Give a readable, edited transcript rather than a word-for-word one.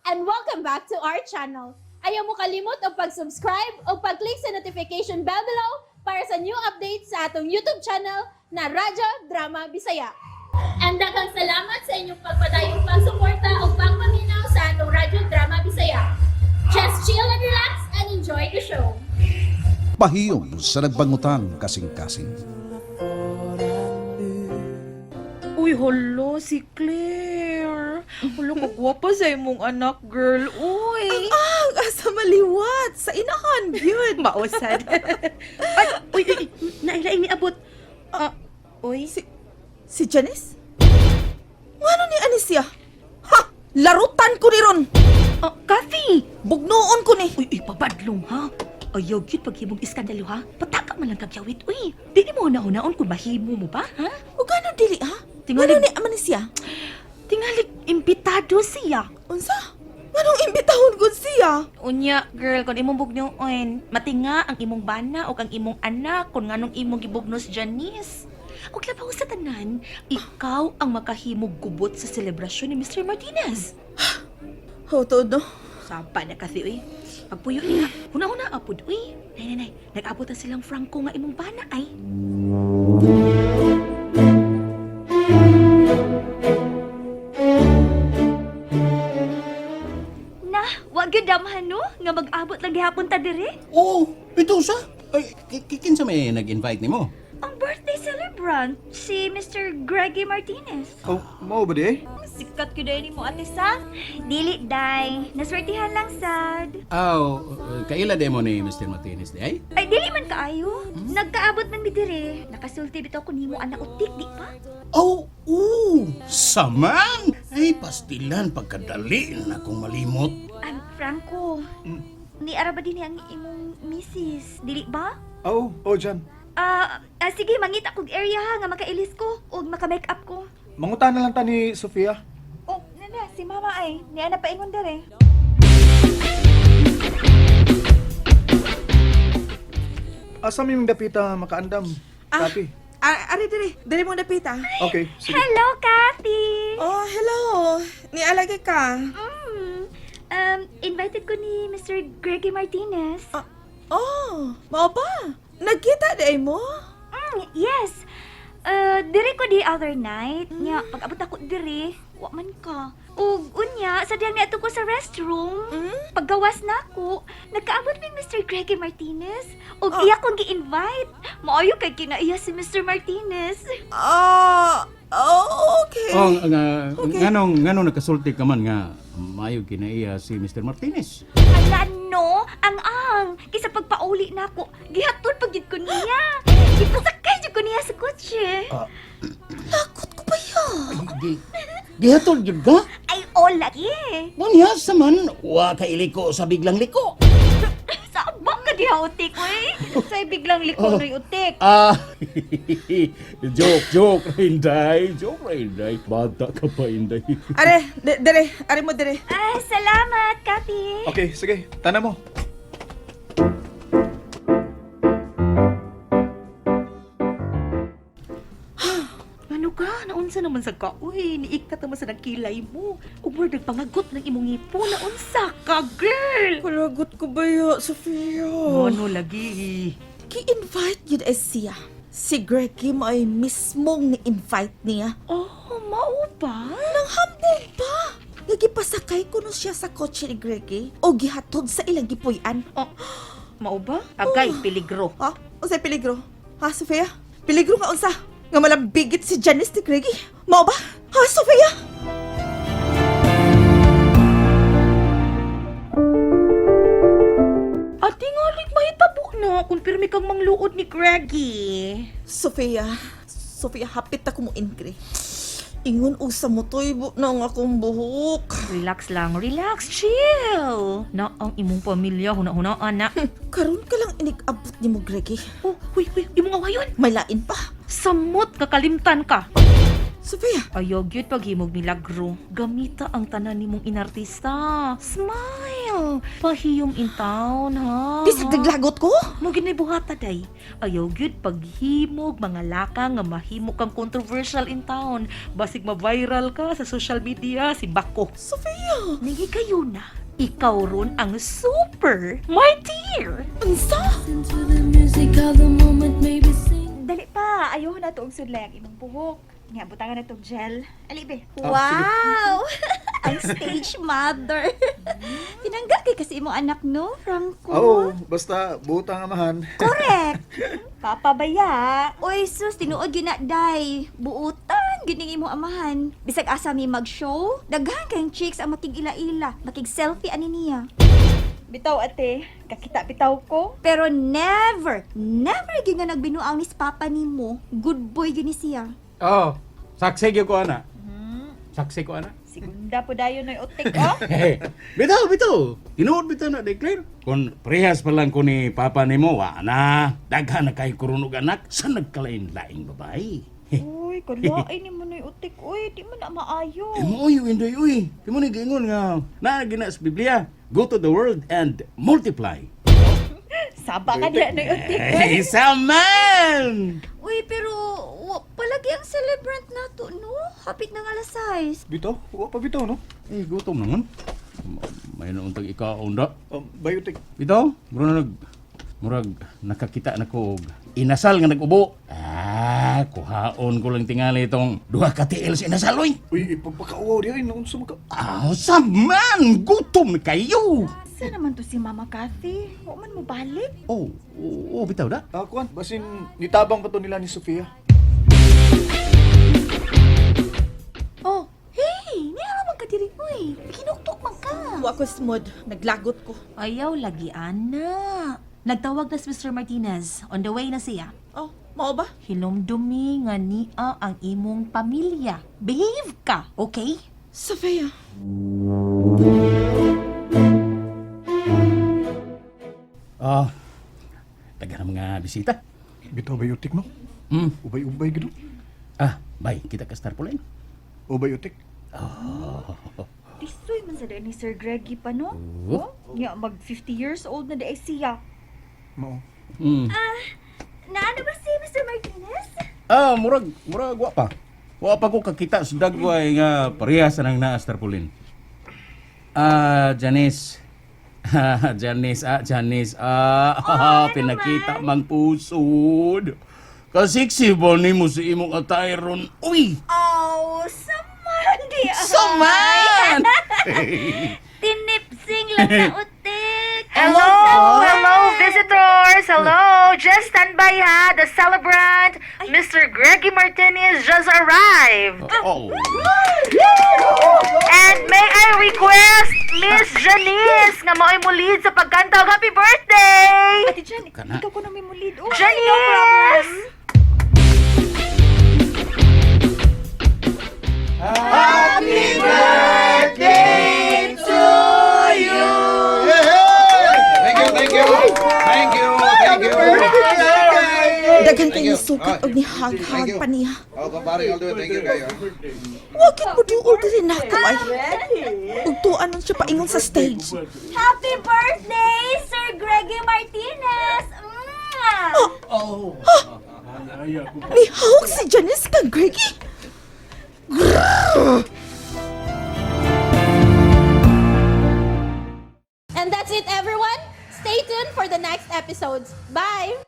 and welcome back to our channel. Ayaw mo kalimot o pag-subscribe o pag-click sa notification bell below para sa new updates sa atong YouTube channel na Radyo Drama Bisaya. And daghang salamat sa inyong pagpadayong pagsuporta o pagpaminaw sa atong Radyo Drama Bisaya. Just chill and relax and enjoy the show. Pahiyum sa Nagbangutan, Kasingkasing. Uy, holo, si Claire. Holo, kagwapa sa imong anak, girl. Uy. Asa maliwat. Sa inahan, yun. Mausad. Ay, uy, nailaing ni abot. Uy. Si Janice? Ngano ni Anisya? Ha! Larutan ko ni ron! Kathy! Bugnoon ko ni! Uy, pabadlong, ha? Ayaw yun paghimong iskandalo, ha? Pataka man lang kagyawit, uy. Di mo na-unaon kung mahimo mo ba, ha? O gano'n dili, ha? Tingali- Ngano ni Anisya? Tingali, imbitado siya. Unsa? Nganong imbitahon ko siya? Unya, girl, kung imong bugnoon, matinga ang imong bana o kang imong anak kung nganong imong gibugnos Janice. Huwag labaw sa tanan, ikaw ang makahimog gubot sa selebrasyon ni Mr. Martinez. Ho, todo. Sapa na kasi, uy. Pagpuyo niya, huna-huna apod, uy. Nay, nag-abot na silang Franco nga imong bana, ay. Na, wag yun damhan, no? Nga mag-abot lang gihapon ta dire. Oo, ito sa. Ay, kinsa may nag-invite nimo? Ang birthday celebrant, si Mr. Greggy Martinez. Oh, mao ba di? Sikat ko dahil mo, ate sa. Dili, day. Naswertihan lang, sad. Kaila demo ni Mr. Martinez di ay? Ay, dili man kaayo. Nagkaabot man mi dire. Nakasulti bitaw ko nimo anak utik, di pa? Samang! Ay, pastilan pagkadali na akong malimot. Franco. Ni ara ba din ang imong misis? Dili ba? Oh, Jan. Sige, mangita kog area ha, nga makailis ko o maka-make up ko. Mangutan na lang ta ni Sofia. Oh, nana, si mama ay. Ni ana pa ingon dere. Asa mi mong dapita makaandam? Kapi. Ari, dali mong dapita. Okay, sige. Hello, Kathy! Oh, hello. Nialagay ka. Invited ko ni Mr. Greggy Martinez. Mao ba? Nagkita di mo? Yes. Diri ko di other night. Nya, pag-abot ako diri, wa man ka. Ug unya, sadyang niadto ko sa restroom. Paggawas na ako, nagkaabot mi Mr. Greggy Martinez. Ug iya kong gi-invite. Maayo kay kinaiya si Mr. Martinez. Okay. Nganong nakasulti ka man nga mayo kinaiya si Mr. Martinez? Ala no, ang kisa pagpauli na ako, gihatod pagid ko niya. Ipasakay jud ko niya sa kotse. Lakot ko ba yan? Gihatol jud ka? Ay, lagi. Manyasa man, wa ka iliko sa biglang liko. Sabang ka diha utik, wey. Say biglang liko noy utik. Joke, Inday. Bata ka pa, Inday. Ari mo dire. Ay, salamat, Kathy. Okay, sige. Tana mo. Ano ka? Naunsa naman sa ka? Uy, niiktat naman sa nagkilay mo. Ubor nagpangagot ng imong ipo. Naunsa ka, girl? Palagot ko ba ya, Sofia? Ano lagi? Ki-invite yun ay siya. Si Greggy mo ay mismong ni-invite niya. Oh, mao ba? Nang hambog pa! Nagipasakay ko no siya sa kotse ni Greggy o gihatod sa ilang gipuy-an. Mao ba? Agay, peligro. Ha? Unsay peligro? Ha, Sofia? Peligro nga unsa? Nga malambigit si Janice ni Greggy? Mao ba? Ha, Sofia? Ate nga, mahitabo na kung pirmi kang mangluod ni Greggy. Sofia, hapit ako mo inkri. Ingon usa mo toy na ang akong buhok. Relax lang, chill. Na ang imong pamilya, huna-huna, anak. Karon ka lang inig-abot ni mo, Greggy. Oh, huy, imong awayon. May lain pa. Samot, kakalimtan ka. Sofia, Ayaw gyud paghimog milagro. Gamita ang tanan nimong inartista. Smile. Pahiyum in town, ha? Bisag naglagot ko? Mo ginay buhata day. Ayaw gyud paghimog mga laka nga mahimo kang controversial in town. Basig ma-viral ka sa social media si Bako. Sofia! Nigi kayo na. Ikaw ron ang super, my dear. Unsa? Dali pa, ayaw na to og sudlay ang imong buhok. Nga, butangan na tong gel. Ali, be. Wow! Ang stage mother. Tinanggal kay kasi imong anak, no, Franco? Oo, basta butang amahan. Correct. Papabaya. Oy, sus, tinuod yun na, day. Buutan, gining imong amahan. Bisag asa mi mag-show, daghan kayong chicks ang makig-ila-ila, makig-selfie ani niya. Bitaw ate, kakita bitaw ko. Pero never gyud nga nagbinuang ni papa nimo. Good boy gyud ni siya. Oh, saksi gyud ko ana. Saksi ko ana. Segunda po dayon noy utik, oh. Bitaw. Tinuod bitaw na declare. Kung prehas pa lang ko ni papa nimo, wa na. Daghan na kay kurunog anak sa nagkalain-laing babae. Uy, kalain ni mo noy utik. Uy, di mo na maayo. Uy, Inday, uy. Di mo ni gingon nga. Gina sa Biblia. Go to the world and multiply. Saba ka diya noy utik. Hey, saman! Uy, pero palagi ang celebrant nato, no? Hapit na nga alas 6. Bitaw? Wa pa bitaw, no? Eh, gutom naman. May nauntag ikaon da. Biotic. Ito, murag nakakita na ko og inasal nga nag-ubo. Kuhaon ko lang tingali itong duha ka tiil sa inasal, oy. Uy, ipagpakauwaw diya, noon sumaka. Saman! Gutom na kayo! Saan naman to si Mama Cathy? Huwag man mo balik. Oh, bitaw da. Kuan, basin nitabang pa to nila ni Sofia. Oh, hey! Niya naman ka diri mo eh. Kinuktok man ka. Wa ko smooth. Naglagot ko. Ayaw lagi, ana. Nagtawag na si Mr. Martinez. On the way na siya. Oh, mao ba? Hilumdumi nga niya ang imong pamilya. Behave ka, okay? Sofia. Taga mga bisita. Bitaw biotic, no? Ubay-ubay gid. Bye. Kita ka Star Pulen. Biotic. Tisoy man sa daan ni Sir Greggy pa, no? Oh? Nga, mag 50 years old na dahil siya. Mao. Naano ba si Mr. Martinez? Murag wa pa. Wa pa ko kakita sa dagway nga parehas nang naa Star Pulen. Janice. Janice. Pinakita mang pusod. Kasiksi ba ni mo si imong atay ron? Uy! Oh, saman di ay. Saman! Tinipsing lang sa utik. Hello, visitors. Hello, just stand by ha. The celebrant, Mr. Greggy Martinez, just arrived. Oh. And may I request Miss Janice nga mao'y mulid sa pagkanta. Happy birthday! Ate Jan, Kana. ikaw ko na may mulid. Oh, Janice! Happy birthday to you! Thank you. Daghan kayo sukat og ni hag-hag pa niya. Oh, pare, I'll do it. Thank you, kayo. Wakit mo duol din ako ay. Ugtuan nun siya paingon sa stage. Happy birthday, Sir Greggy Martinez! Ni hawak si Janice kang Greggy. And that's it, everyone. Stay tuned for the next episodes. Bye!